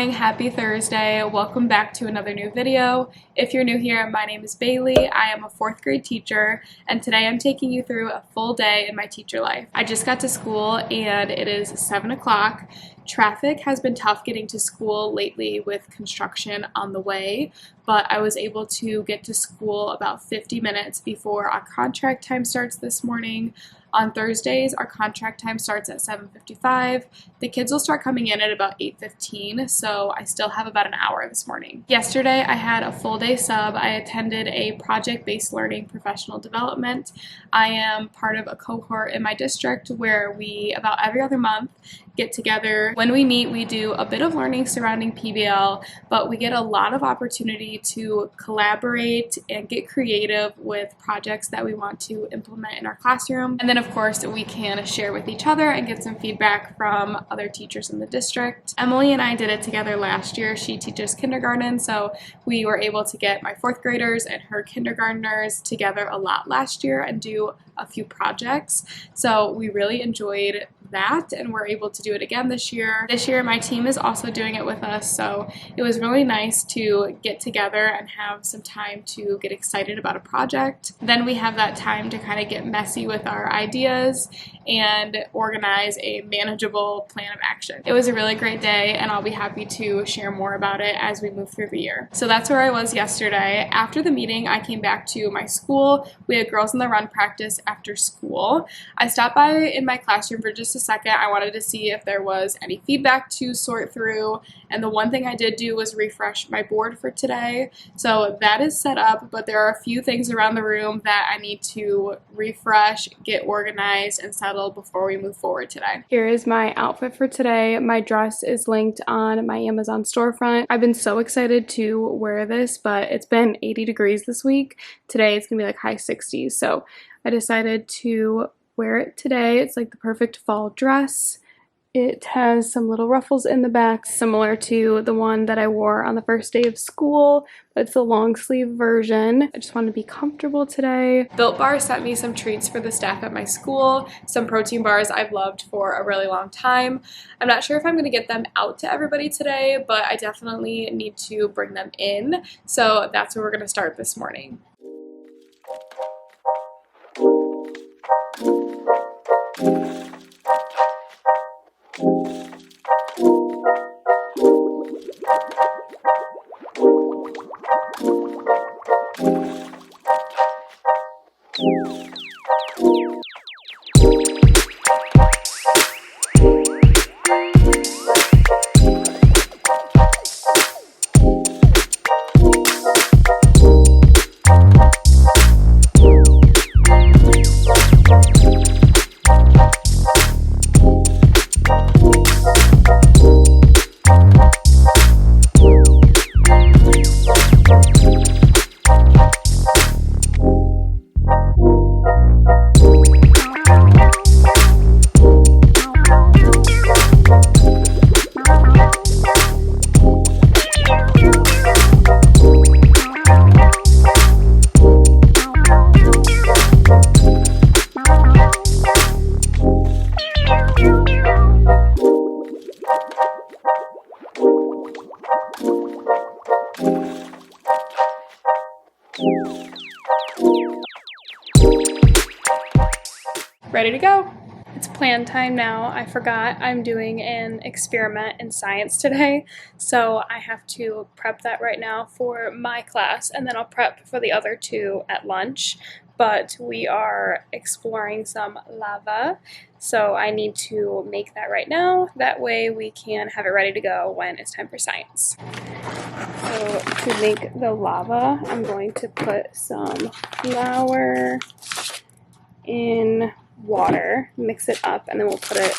morning, happy Thursday. Welcome back to another new video. If you're new here, my name is Bailey. I am a 4th grade teacher, and today I'm taking you through a full day in my teacher life. I just got to school and it is 7 o'clock. Traffic has been tough getting to school lately with construction on the way, but I was able to get to school about 50 minutes before our contract time starts this morning. On Thursdays, our contract time starts at 7:55. The kids will start coming in at about 8:15, so I still have about an hour this morning. Yesterday, I had a full day sub. I attended a project-based learning professional development. I am part of a cohort in my district where we, about every other month, get together. When we meet, we do a bit of learning surrounding PBL, but we get a lot of opportunity to collaborate and get creative with projects that we want to implement in our classroom. And then of course we can share with each other and get some feedback from other teachers in the district. Emily and I did it together last year. She teaches kindergarten, so we were able to get my 4th graders and her kindergartners together a lot last year and do a few projects. So we really enjoyed that, and we're able to do it again this year. This year my team is also doing it with us, so it was really nice to get together and have some time to get excited about a project. Then we have that time to kind of get messy with our ideas and organize a manageable plan of action. It was a really great day, and I'll be happy to share more about it as we move through the year. So that's where I was yesterday. After the meeting, I came back to my school. We had Girls in the Run practice after school. I stopped by in my classroom for just a second. I wanted to see if there was any feedback to sort through, and the one thing I did do was refresh my board for today. So that is set up, but there are a few things around the room that I need to refresh, get organized, and settle before we move forward today. Here is my outfit for today. My dress is linked on my Amazon storefront. I've been so excited to wear this, but it's been 80 degrees this week. Today it's gonna be like high 60s, so I decided to wear it today. It's like the perfect fall dress. It has some little ruffles in the back, similar to the one that I wore on the first day of school, but it's a long sleeve version. I just want to be comfortable today. Built Bar sent me some treats for the staff at my school, some protein bars I've loved for a really long time. I'm not sure if I'm going to get them out to everybody today, but I definitely need to bring them in. So that's where we're going to start this morning. Ready to go. It's plan time now. I forgot I'm doing an experiment in science today, so I have to prep that right now for my class, and then I'll prep for the other two at lunch. But we are exploring some lava, so I need to make that right now. That way we can have it ready to go when it's time for science. So to make the lava, I'm going to put some flour in water, mix it up, and then we'll put it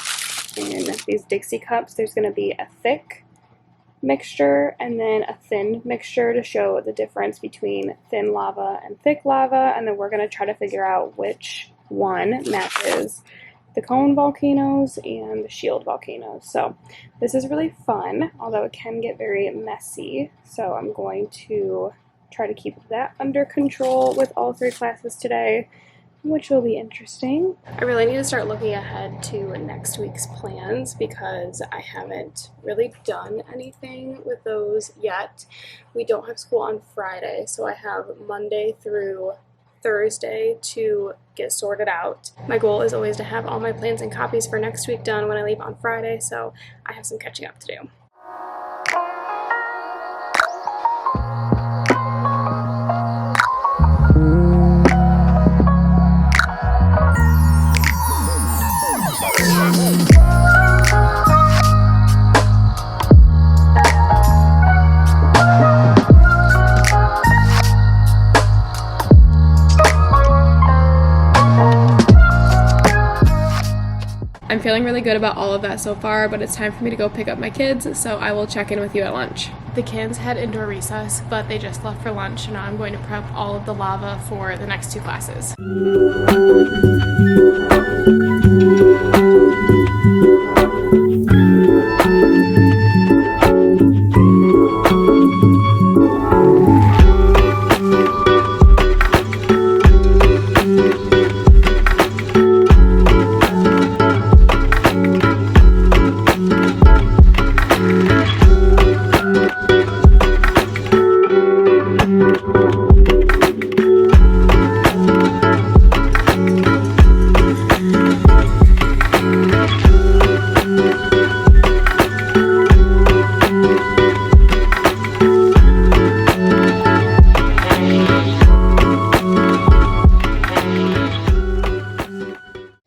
in these Dixie cups. There's going to be a thick mixture and then a thin mixture to show the difference between thin lava and thick lava, and then we're going to try to figure out which one matches the cone volcanoes and the shield volcanoes. So this is really fun, although it can get very messy, so I'm going to try to keep that under control with all 3 classes today. which will be interesting. I really need to start looking ahead to next week's plans because I haven't really done anything with those yet. We don't have school on Friday, so I have Monday through Thursday to get sorted out. My goal is always to have all my plans and copies for next week done when I leave on Friday, so I have some catching up to do. I'm feeling really good about all of that so far, but it's time for me to go pick up my kids, so I will check in with you at lunch. The kids had indoor recess, but they just left for lunch, and now I'm going to prep all of the lava for the next 2 classes.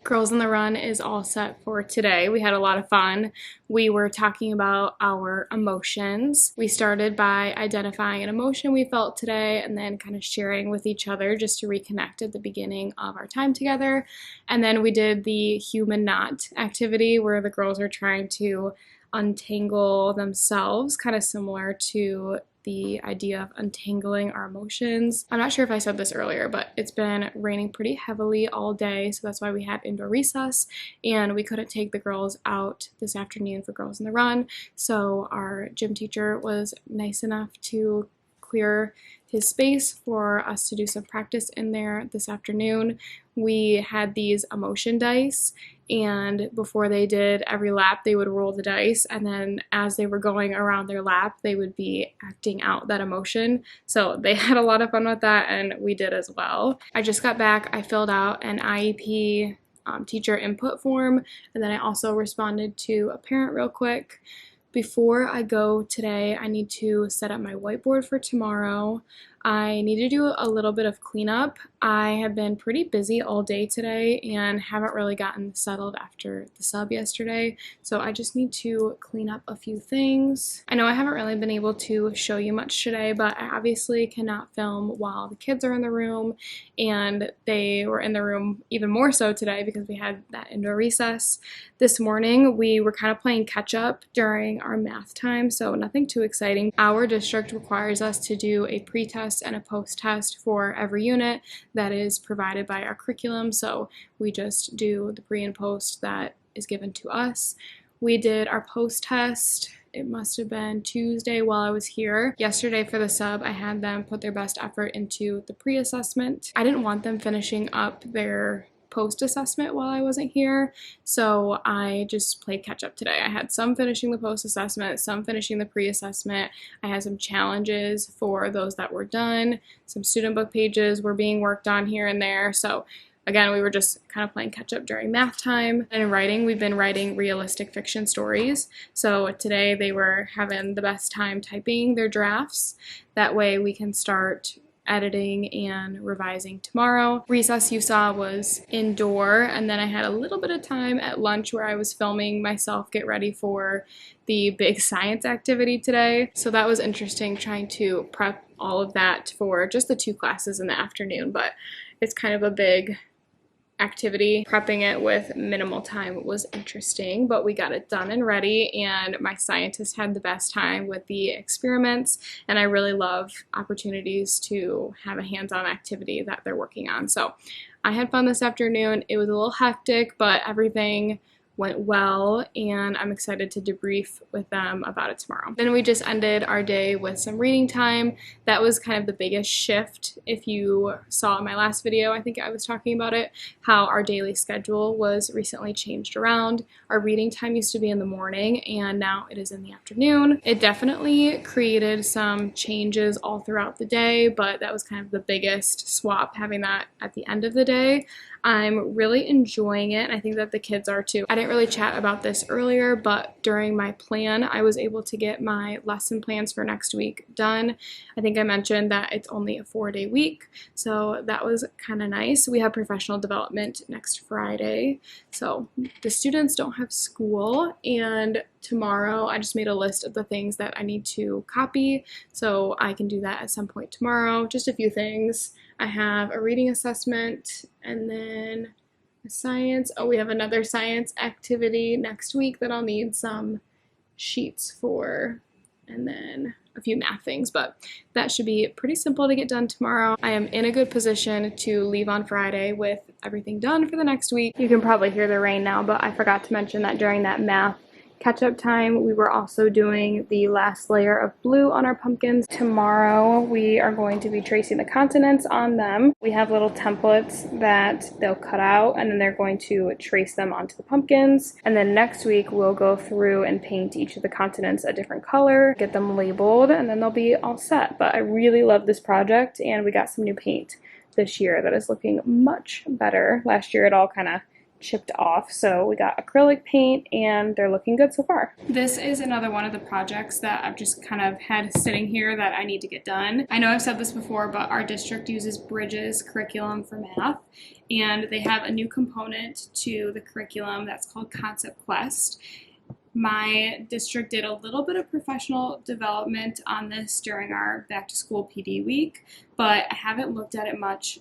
Girls on the Run is all set for today. We had a lot of fun. We were talking about our emotions. We started by identifying an emotion we felt today and then kind of sharing with each other just to reconnect at the beginning of our time together. And then we did the human knot activity where the girls are trying to untangle themselves, kind of similar to the idea of untangling our emotions. I'm not sure if I said this earlier, but it's been raining pretty heavily all day, so that's why we had indoor recess, and we couldn't take the girls out this afternoon for Girls on the Run, so our gym teacher was nice enough to clear his space for us to do some practice in there this afternoon. We had these emotion dice, and before they did every lap, they would roll the dice, and then as they were going around their lap, they would be acting out that emotion. So they had a lot of fun with that, and we did as well. I just got back. I filled out an IEP teacher input form, and then I also responded to a parent real quick. Before I go today, I need to set up my whiteboard for tomorrow. I need to do a little bit of cleanup. I have been pretty busy all day today and haven't really gotten settled after the sub yesterday, so I just need to clean up a few things. I know I haven't really been able to show you much today, but I obviously cannot film while the kids are in the room, and they were in the room even more so today because we had that indoor recess. This morning we were kind of playing catch up during our math time, so nothing too exciting. Our district requires us to do a pre-test and a post-test for every unit that is provided by our curriculum, so we just do the pre and post that is given to us. We did our post-test, it must have been Tuesday while I was here. Yesterday for the sub, I had them put their best effort into the pre-assessment. I didn't want them finishing up their post-assessment while I wasn't here, so I just played catch-up today. I had some finishing the post-assessment, some finishing the pre-assessment. I had some challenges for those that were done. Some student book pages were being worked on here and there, so again, we were just kind of playing catch-up during math time. And in writing, we've been writing realistic fiction stories, so today they were having the best time typing their drafts. That way we can start editing and revising tomorrow. Recess you saw was indoor, and then I had a little bit of time at lunch where I was filming myself get ready for the big science activity today. So that was interesting, trying to prep all of that for just the 2 classes in the afternoon, but it's kind of a big activity. Prepping it with minimal time was interesting, but we got it done and ready, and my scientist had the best time with the experiments, and I really love opportunities to have a hands-on activity that they're working on. So I had fun this afternoon. It was a little hectic, but everything went well, and I'm excited to debrief with them about it tomorrow. Then we just ended our day with some reading time. That was kind of the biggest shift. If you saw in my last video, I think I was talking about it, how our daily schedule was recently changed around. Our reading time used to be in the morning, and now it is in the afternoon. It definitely created some changes all throughout the day, but that was kind of the biggest swap, having that at the end of the day. I'm really enjoying it, and I think that the kids are too. I didn't really chat about this earlier, but during my plan, I was able to get my lesson plans for next week done. I think I mentioned that it's only a 4-day week, so that was kind of nice. We have professional development next Friday, so the students don't have school, and tomorrow I just made a list of the things that I need to copy, so I can do that at some point tomorrow. Just a few things. I have a reading assessment, and then a science. Oh, we have another science activity next week that I'll need some sheets for, and then a few math things, but that should be pretty simple to get done tomorrow. I am in a good position to leave on Friday with everything done for the next week. You can probably hear the rain now, but I forgot to mention that during that math catch-up time, we were also doing the last layer of blue on our pumpkins. Tomorrow, we are going to be tracing the continents on them. We have little templates that they'll cut out, and then they're going to trace them onto the pumpkins. And then next week, we'll go through and paint each of the continents a different color, get them labeled, and then they'll be all set. But I really love this project, and we got some new paint this year that is looking much better. Last year, it all kind of chipped off, so we got acrylic paint, and they're looking good so far. This is another one of the projects that I've just kind of had sitting here that I need to get done. I know I've said this before, but our district uses Bridges curriculum for math, and they have a new component to the curriculum that's called Concept Quest. My district did a little bit of professional development on this during our back to school PD week, but I haven't looked at it much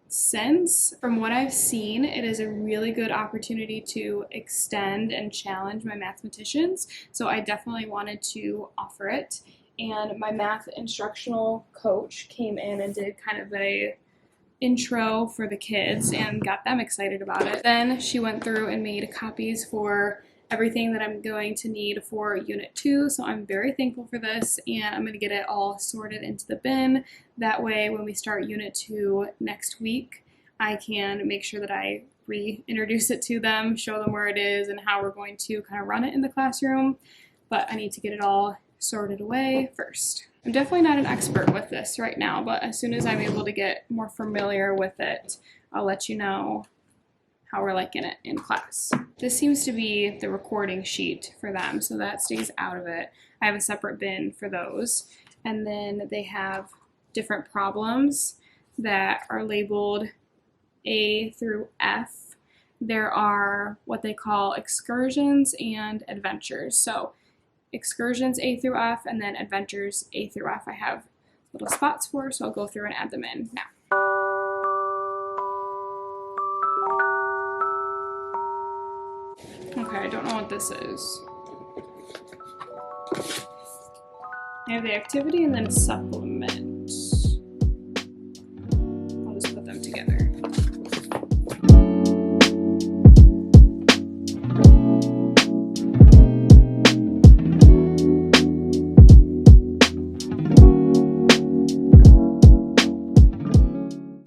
since. From what I've seen, it is a really good opportunity to extend and challenge my mathematicians, so I definitely wanted to offer it. And my math instructional coach came in and did kind of a intro for the kids and got them excited about it. Then she went through and made copies for everything that I'm going to need for Unit 2, so I'm very thankful for this, and I'm going to get it all sorted into the bin. That way, when we start Unit 2 next week, I can make sure that I reintroduce it to them, show them where it is and how we're going to kind of run it in the classroom, but I need to get it all sorted away first. I'm definitely not an expert with this right now, but as soon as I'm able to get more familiar with it, I'll let you know how we're liking it in class. This seems to be the recording sheet for them, so that stays out of it. I have a separate bin for those. And then they have different problems that are labeled A through F. There are what they call excursions and adventures. So excursions A through F, and then adventures A through F I have little spots for, so I'll go through and add them in now. Okay, I don't know what this is. I have the activity and then supplement. I'll just put them together.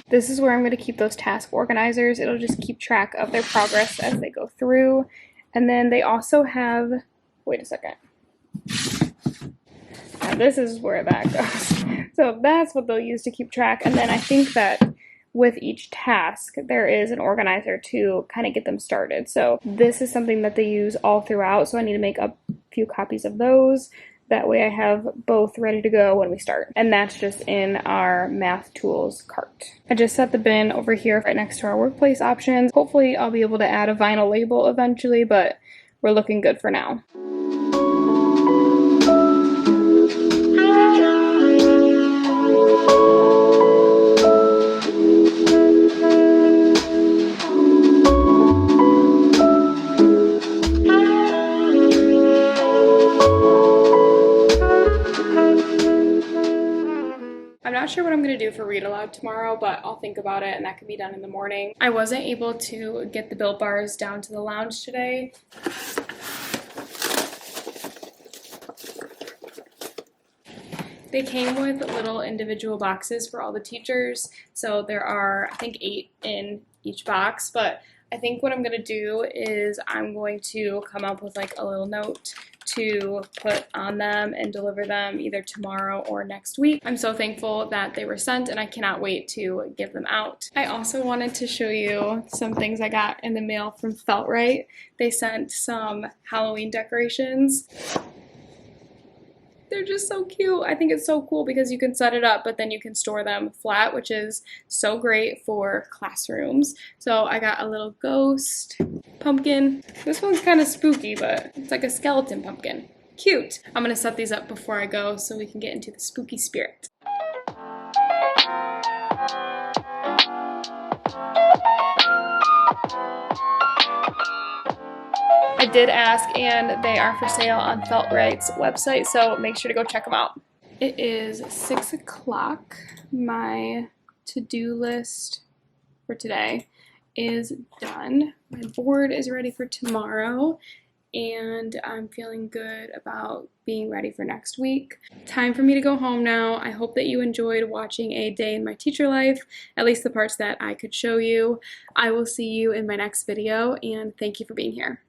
This is where I'm going to keep those task organizers. It'll just keep track of their progress as they go through. And then they also have, wait a second. Now this is where that goes. So that's what they'll use to keep track. And then I think that with each task, there is an organizer to kind of get them started. So this is something that they use all throughout. So I need to make a few copies of those. That way I have both ready to go when we start. And that's just in our math tools cart. I just set the bin over here right next to our workplace options. Hopefully I'll be able to add a vinyl label eventually, but we're looking good for now. not sure what I'm going to do for read aloud tomorrow, but I'll think about it, and that can be done in the morning. I wasn't able to get the Built Bars down to the lounge today. They came with little individual boxes for all the teachers, so there are, I think, 8 in each box, but I think what I'm going to do is I'm going to come up with like a little note to put on them and deliver them either tomorrow or next week. I'm so thankful that they were sent, and I cannot wait to give them out. I also wanted to show you some things I got in the mail from Feltrite. They sent some Halloween decorations. They're just so cute. I think it's so cool because you can set it up, but then you can store them flat, which is so great for classrooms. So I got a little ghost pumpkin. This one's kind of spooky, but it's like a skeleton pumpkin. Cute. I'm gonna set these up before I go so we can get into the spooky spirit. I did ask, and they are for sale on Feltrite's website, so make sure to go check them out. It is 6 o'clock. My to-do list for today is done. My board is ready for tomorrow, and I'm feeling good about being ready for next week. Time for me to go home now. I hope that you enjoyed watching a day in my teacher life, at least the parts that I could show you. I will see you in my next video, and thank you for being here.